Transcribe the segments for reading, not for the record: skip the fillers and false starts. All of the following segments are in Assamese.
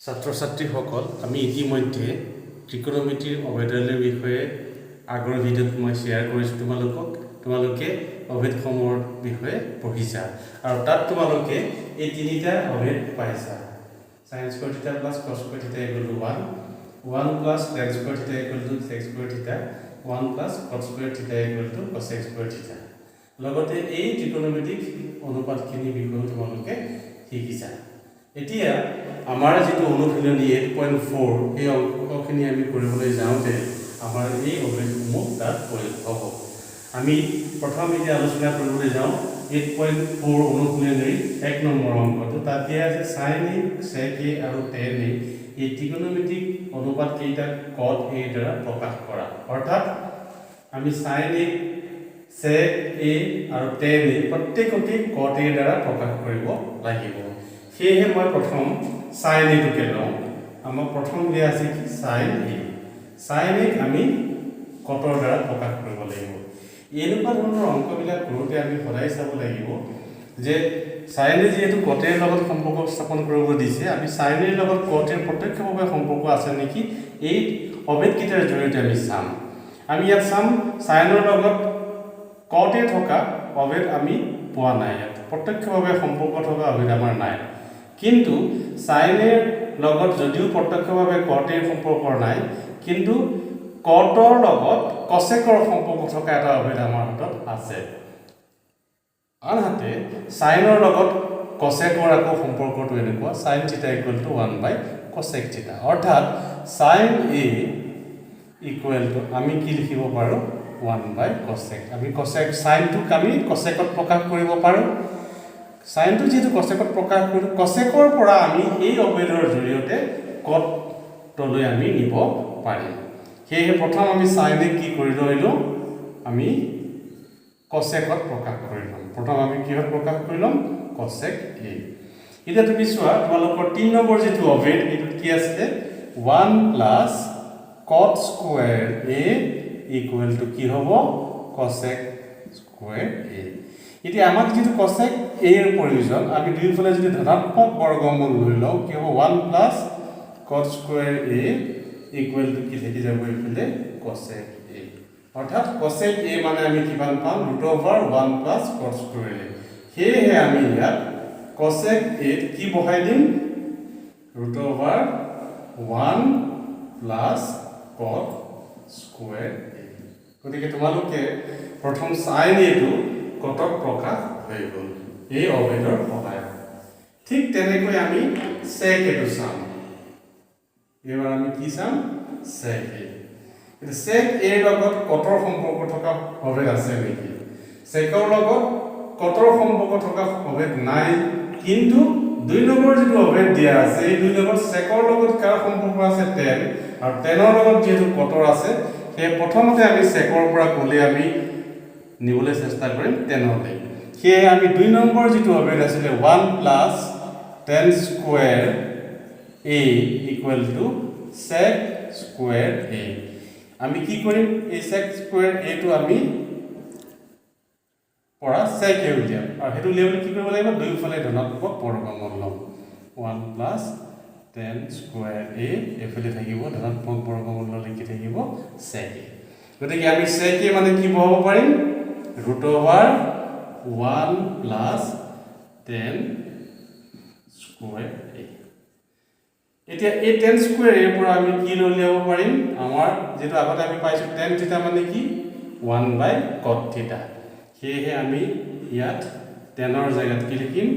ছাত্ৰ-ছাত্ৰীসকল আমি ইতিমধ্যে ত্ৰিকোণমিতিৰ অভেদালিৰ বিষয়ে আগৰ ভিডিঅ'ত মই শ্বেয়াৰ কৰিছোঁ তোমালোকে অভেদসমূহৰ বিষয়ে পঢ়িছা আৰু তাত তোমালোকে এই তিনিটা অভেদ পাইছা sin square theta plus cos square theta equal to 1 plus tan square theta equal to sec square theta 1 plus cos square theta equal to cosec square theta লগতে এই ত্ৰিকোণমিতিক অনুপাতখিনি বিষয়ে তোমালোকে শিকিছা এতিয়া আমাৰ যেটো অনুশীলনী 8.4 এই অংকখিনি আমি কৰিবলৈ যাওঁতে আমাৰ এই অভেদসমূহ তাত প্ৰয়োগ হ'ব আমি প্ৰথম এতিয়া আলোচনা কৰিবলৈ যাওঁ 8.4 অনুশীলনীৰ 1 নম্বৰ অংকটো তাত দিয়া আছে sin a sec a আৰু tan a এই ত্ৰিকোণমিতিক অনুপাত কেইটা cos a দ্বাৰা প্ৰকাশ কৰা অৰ্থাৎ আমি sin a sec a আৰু tan a প্ৰত্যেককে cos a দ্বাৰা প্ৰকাশ কৰিব লাগিব সেয়ে মই প্ৰথম sin a টোকে লওঁ আমাৰ প্ৰথম দিয়া আছে কি sin a আমি কটৰ দ্বাৰা প্ৰকাশ কৰিব লাগিব এনেকুৱা ধৰণৰ অংকবিলাক কৰোঁতে আমি সদায় চাব লাগিব যে sin a যেহেতু কটেৰ লগত সম্পৰ্ক স্থাপন কৰিব দিছে আমি sin a লগত কটেৰ প্ৰত্যক্ষভাৱে সম্পৰ্ক আছে নেকি এই অভেদকেইটাৰ জৰিয়তে আমি চাম আমি ইয়াত চাম sin ৰ লগত কট a থকা অভেদ আমি পোৱা নাই ইয়াত প্ৰত্যক্ষভাৱে সম্পৰ্ক থকা অভেদ আমাৰ নাই কিন্তু sin a লগত যদিও প্ৰত্যক্ষভাৱে cot a সম্পৰ্ক নাই কিন্তু cotৰ লগত cosecৰ সম্পৰ্ক থকা এটা অভেদ আমাৰ হাতত আছে আনহাতে sin ৰ লগত cosecৰ আকৌ সম্পৰ্কটো এনেকুৱা sin θ = 1 cosec θ অৰ্থাৎ sin a = আমি কি লিখিব পাৰো 1 cosec আমি cosec sin টোক আমি cosecত প্ৰকাশ কৰিব পাৰো sin টো যেটো cosecত প্ৰকাশ কৰো cosecৰ পৰা আমি এই অভেদৰ জৰিয়তে cot তলৈ আমি নিব পাৰিম সেয়ে প্ৰথম আমি sin a কি কৰি লইলো আমি cosecত প্ৰকাশ কৰিলো প্ৰথম আমি কিহত প্ৰকাশ কৰিলম cosec a এতিয়া তুমি চোৱা তোমালোকৰ 3 নম্বৰ যেটো অভেদ এটো কি আছে 1 plus cot square a = কি হ'ব cosec square a এতিয়া আমাক যেটো cosec a এর প্রয়োজন আমি দুইফালে যদি ধনাত্মক বর্গমূল লৈ লও কি হ'ব 1 plus cot square a = কি থাকি যাব এইফালে cosec a অর্থাৎ cosec a মানে আমি কিমান পাম √1 plus cot square a হেহে আমি ইয়াত cosec a কি বহাই দিম √1 plus cot square a গতিকে তোমালোকে প্ৰথম sin a টো কটক প্ৰকাশ হৈ গল এই অভেদৰ সহায়ত ঠিক তেনেকৈ আমি sec a টো চাম এবাৰ আমি কি চাম sec a এটা sec a লগত কটৰ সম্পৰ্ক থকা অভেদ আছে নেকি sec ৰ লগত কটৰ সম্পৰ্ক থকা অভেদ নাই কিন্তু দুই নম্বৰ যেটো অভেদ দিয়া আছে এই দুই নম্বৰ sec ৰ লগত কাৰ সম্পৰ্ক আছে tan আৰু tan ৰ লগত যেটো কটৰ আছে সেই প্ৰথমতে আমি sec ৰ পৰা গলে আমি নিবলৈ চেষ্টা কৰিম tan লৈ সেয়ে আমি দুই নম্বৰ যেটো অভেদ আছিল 1 plus tan square a = sec square a আমি কি কৰিম এই sec square a টো আমি পৰা sec a উলিয়াম আৰু হেতু উলিয়াবলৈ কি কৰিব লাগিব দুইফালে ধনাত্মক বৰ্গমূল লম 1 plus tan square a এফালে থাকিব ধনাত্মক বৰ্গমূল ললে কি থাকিব sec a গতিকে আমি sec a মানে কি বহাব পাৰিম √1 plus tan square a এতিয়া এই tan square a পৰা আমি কি উলিয়াব পাৰিম আমাৰ যেটো আগতে আমি পাইছো tan θ মানে কি 1 cot θ সেয়ে আমি ইয়াত tan ৰ জায়গাত কি লিখিম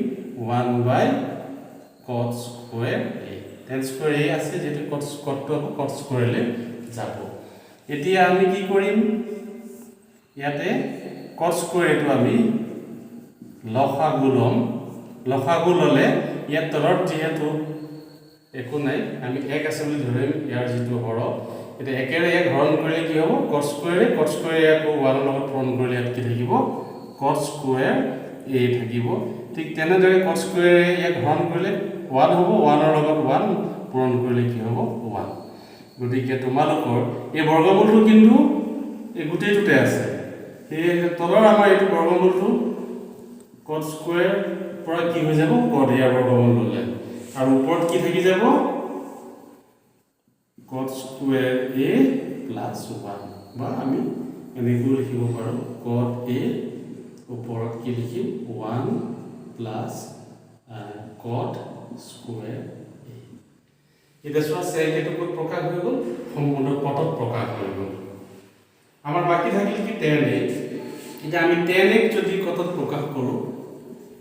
1 cot square a tan square a আছে যেটো cot টো cot square লে যাব এতিয়া আমি কি কৰিম ইয়াতে cot square টো আমি লসাগু ললে ইয়াত তলত যেহেতু একো নাই আমি এক আছে বুলি ধৰিম ইয়াৰ যেটো হৰ এটা একেৰে এক হৰণ কৰিলে কি হ'ব cot square আকৌ 1 লগত পূৰণ কৰিলে ইয়াত কি থাকিব cot square a থাকিব ঠিক তেনেদৰে cot square এক হৰণ কৰিলে 1 হ'ব 1 ৰ লগত 1 পূৰণ কৰিলে কি হ'ব 1 গতিকে তোমালোকৰ এই বৰ্গমূলটো কিন্তু এই গুটেইটোতে আছে এই তলৰ আমাৰ এইটো বৰ্গমূলটো cot square পৰা কি হৈ যাব cot a বৰ্গমূল ললে আৰু ওপৰত কি থাকি যাব cot square a plus 1 বা আমি এনেকৈ লিখিব পাৰোঁ cot a ওপৰত কি লিখিম 1 plus cot square a এটা চোৱা sec এটো ক'ত প্ৰকাশ হৈ গ'ল সম্পূৰ্ণ কটত প্ৰকাশ হৈ গ'ল আমাৰ বাকি থাকিল কি tan a এটা আমি tan a যদি কটত প্ৰকাশ কৰোঁ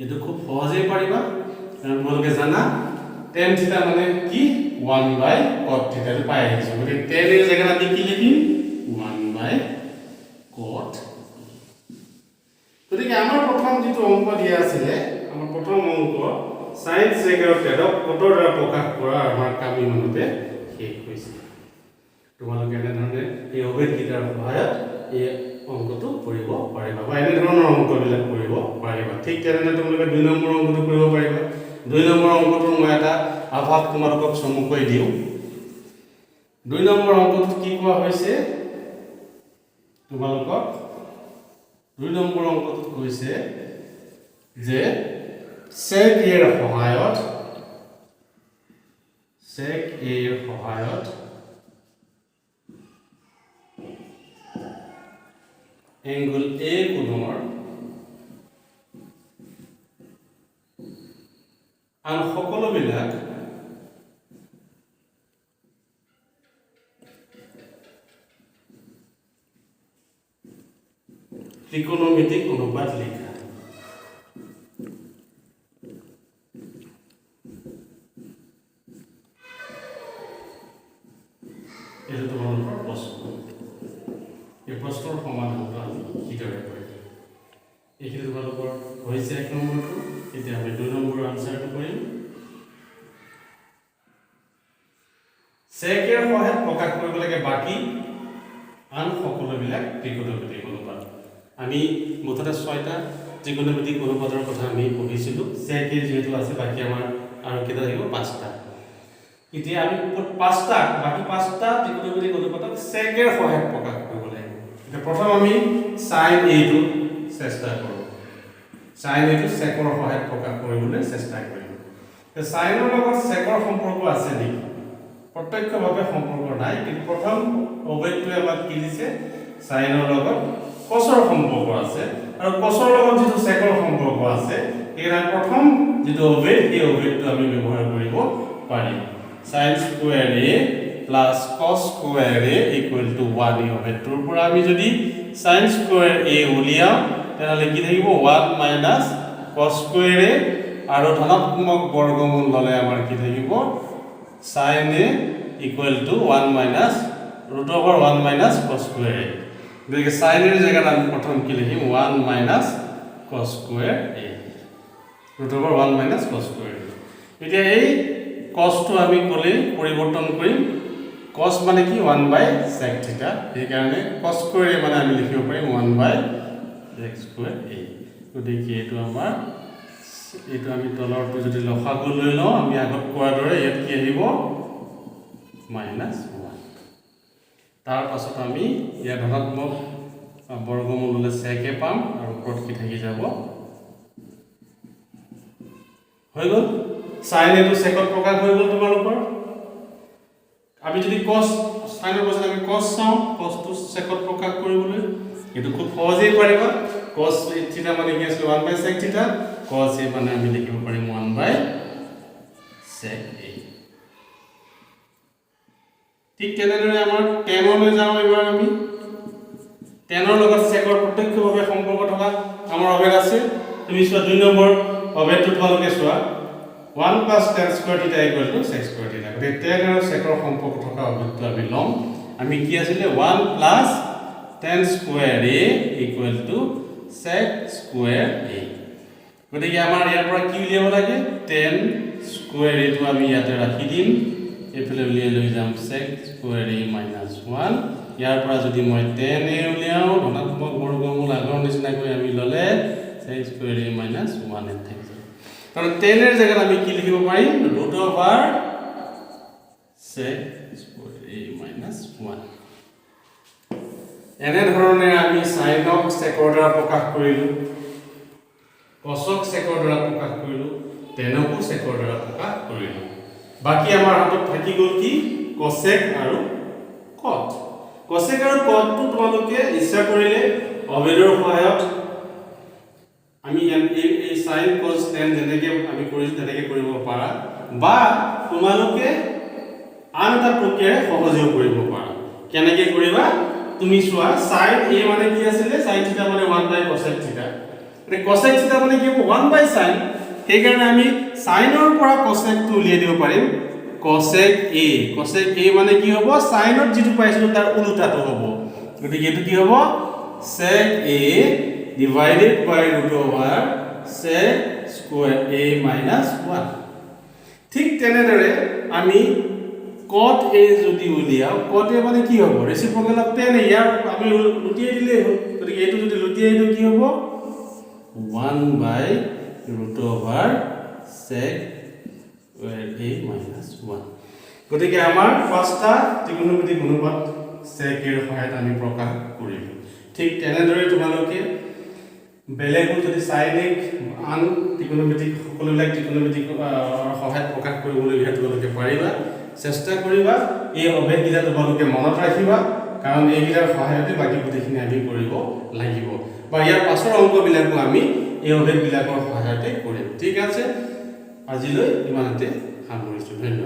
এটো খুব সহজেই পাৰিবা কাৰণ তোমালোকে জানা tan থিটা মানে কি 1 by cot থিটা পাই আহিছো গতিকে tan এর জায়গাত আমি কি লিখিম 1 by cot গতিকে আমাৰ প্ৰথম যেটো অংক দিয়া আছিল আমাৰ প্ৰথম অংক sin sec আৰু tan কটৰ দ্বাৰা প্ৰকাশ কৰা আমাৰ কাম ইমানতে শেষ হৈছে তোমালোকে এনে ধৰণে এই অভেদ গীতাৰ সহায়ত এই অংকটো কৰিব পাৰিবা বা এনে ধৰণৰ অংকবিলাক কৰিব পাৰিবা ঠিক তেনেনে তোমালোকে 2 নম্বৰ অংকটো কৰিব পাৰিবা 2 নম্বৰ অংকটো মই এটা আভাস তোমালোকক সমুকৈ দিও 2 নম্বৰ অংকটো কি কোৱা হৈছে তোমালোকক 2 নম্বৰ অংকটো কৈছে যে sec a এৰ সহায়ত angle a কোণৰ আন সকলোবিলাক ত্ৰিকোণমিতিক অনুপাত লিখা এটা তোমালোকৰ প্ৰশ্ন এই প্ৰশ্নৰ সমাধানটো আমি কিদৰে কৰিম এইখিনি তোমালোকৰ হৈছে 1 নম্বৰটো এতিয়া আমি 2 নম্বৰ আনসাৰটো কৰিম sec এৰ সহায়ত প্ৰকাশ কৰিব লাগে বাকি আন সকলোবিলাক ত্ৰিকোণমিতিক অনুপাত আমি মুঠতে 6টা ত্ৰিকোণমিতিক অনুপাতৰ কথা আমি পঢ়িছিলো sec এৰ যেহেতু আছে বাকি আমাৰ আৰু কেইটা থাকিব 5টা এতিয়া আমি 5টা বাকি 5টা ত্ৰিকোণমিতিক অনুপাতক sec এৰ সহায়ত প্ৰকাশ কৰিব লাগে এতিয়া প্ৰথম আমি sin a টো চেষ্টা কৰো sin a টো sec এৰ সহায়ত প্ৰকাশ কৰিবলৈ চেষ্টা কৰিম এই sin এৰ লগত sec এৰ সম্পৰ্ক আছে নেকি প্ৰত্যক্ষভাৱে সম্পৰ্ক নাই কিন্তু প্ৰথম অবজেক্টটোৱে আমাক কি দিছে sin এৰ লগত cos এৰ সম্পৰ্ক আছে আৰু cos এৰ লগত যেটো sec এৰ সম্পৰ্ক আছে এৰ প্ৰথম যেটো অবজেক্ট এই অবজেক্টটো আমি ব্যৱহাৰ কৰিব পাৰিম sin square a plus cos square a equal to 1 এই অবজেক্টৰ পৰা আমি যদি sin square a উলিয়াও তেনলে কি থাকিব 1 minus cos square a আৰু ধনাত্মক বৰ্গমূল ললে আমাৰ কি থাকিব sin a equal to 1 minus root over 1 minus cos square a দেখে sin এর জায়গায় আমি প্রথম কি লিখিম 1 minus cos square a root over 1 minus cos square a এতিয়া এই cos টো আমি কোলে পরিবর্তন কৰিম cos মানে কি 1 by sec থিটা এই কাৰণে cos square a মানে আমি লিখিব পাৰিম 1 by sec square a গতিকে এটো আমাৰ এটো আমি তলৰটো যদি লসাগু লৈ লওঁ আমি আগত কোৱাৰ দৰে ইয়াত কি আহিব -1 তাৰ পাছত আমি ইয়াৰ ধনাত্মক বৰ্গমূল ললে sec a পাম আৰু ওপৰত কি থাকি যাব হৈ গ'ল sin a টো sec ত প্ৰকাশ হৈ গ'ল তোমালোকৰ আমি যদি cos sin এৰ বদলে আমি cos চাও cos টো sec ত প্ৰকাশ কৰিবলৈ এটো খুব সহজেই পাৰিবা cos থিটা মানে কি আছে 1 by sec থিটা cos a মানে আমি লিখিব পাৰিম 1 by sec a ঠিক তেনেদৰে আমাৰ tan লৈ যাও এবাৰ আমি tan ৰ লগত sec ৰ প্ৰত্যক্ষভাৱে সম্পৰ্ক থকা আমাৰ অভেদ আছে তুমি চোৱা 2 নম্বৰ অভেদটো তোমালোকে চোৱা 1 plus tan square theta equal to sec square theta গতিকে tan আৰু sec ৰ সম্পৰ্ক থকা অভেদটো আমি লম আমি কি আছিল 1 plus tan square a equal to sec square a গতিকে আমাৰ ইয়াৰ পৰা কি উলিয়াব লাগে tan square a টো আমি ইয়াতে ৰাখি দিম এফালে উলিয়াই লৈ যাম sec square a minus 1 ইয়াৰ পৰা যদি মই tan a উলিয়াও ধনাত্মক বৰ্গমূল আগৰ নিচিনাকৈ আমি ললে sec square a minus 1 এ থাকে কারণ tan এর জায়গায় আমি কি লিখিব পাৰিম root over sec square a minus 1 এনে ধৰণে আমি sin ক sec ৰ দ্বাৰা প্ৰকাশ কৰিলো cos ক sec ৰ দ্বাৰা প্ৰকাশ কৰিলো tan ক sec ৰ দ্বাৰা প্ৰকাশ কৰিলো বাকি আমাৰ হাতত থাকি গল কি কসেক আৰু কট। কসেক আৰু কটটো তোমালোকে ইচ্ছা কৰিলে অভেদৰ সহায়ত আমি এই sin cos tan যেনেকৈ আমি কৰিছোঁ তেনেকৈ কৰিব পাৰা, বা তোমালোকে আন এটা প্ৰক্ৰিয়াৰে সহজেও কৰিব পাৰা। কেনেকৈ কৰিবা তুমি চোৱা, sin a মানে কি আছিলে, sin থিটা মানে 1 cosec থিটা, মানে cosec থিটা মানে কি হ'ব 1 sin, সেইকাৰণে আমি সাইনৰ পৰা cosecটো উলিয়াই দিব পাৰিম cosec a। cosec a মানে কি হ'ব, সাইনত যেটো পাইছিলো তাৰ উল্টাটো হ'ব, গতিকে এটো কি হ'ব sec a divided by root over sec square a minus 1। ঠিক তেনেদৰে আমি cot a যদি উলিয়াও, cot a মানে কি হ'ব, ৰেচিপ্ৰকেল অফ tan a, ইয়াৰ আমি লুটিয়াই দিলেই হ'ল, গতিকে এইটো যদি লুটিয়াই দিও কি হ'ব 1 √ over sec square a minus 1। গতিকে আমাৰ পাঁচটা ত্ৰিকোণমিতিক অনুপাত sec a ৰ সহায়ত আমি প্ৰকাশ কৰিলো। ঠিক তেনেদৰে তোমালোকে বেলেগো যদি sin a আন ত্ৰিকোণমিতিক সকলোবিলাক ত্ৰিকোণমিতিক সহায়ত প্ৰকাশ কৰিবলৈ তোমালোকে পাৰিবা, চেষ্টা কৰিবা। এই অভেদকেইটা তোমালোকে মনত ৰাখিবা, কাৰণ এইকেইটাৰ সহায়তে বাকী গোটেইখিনি আমি কৰিব লাগিব, বা ইয়াৰ পাছৰ অংকবিলাকো আমি এই অভেদবিলাকৰ সহায়তে কৰিম। ঠিক আছে, আজিলৈ ইমানতে সামৰিছোঁ। ধন্যবাদ।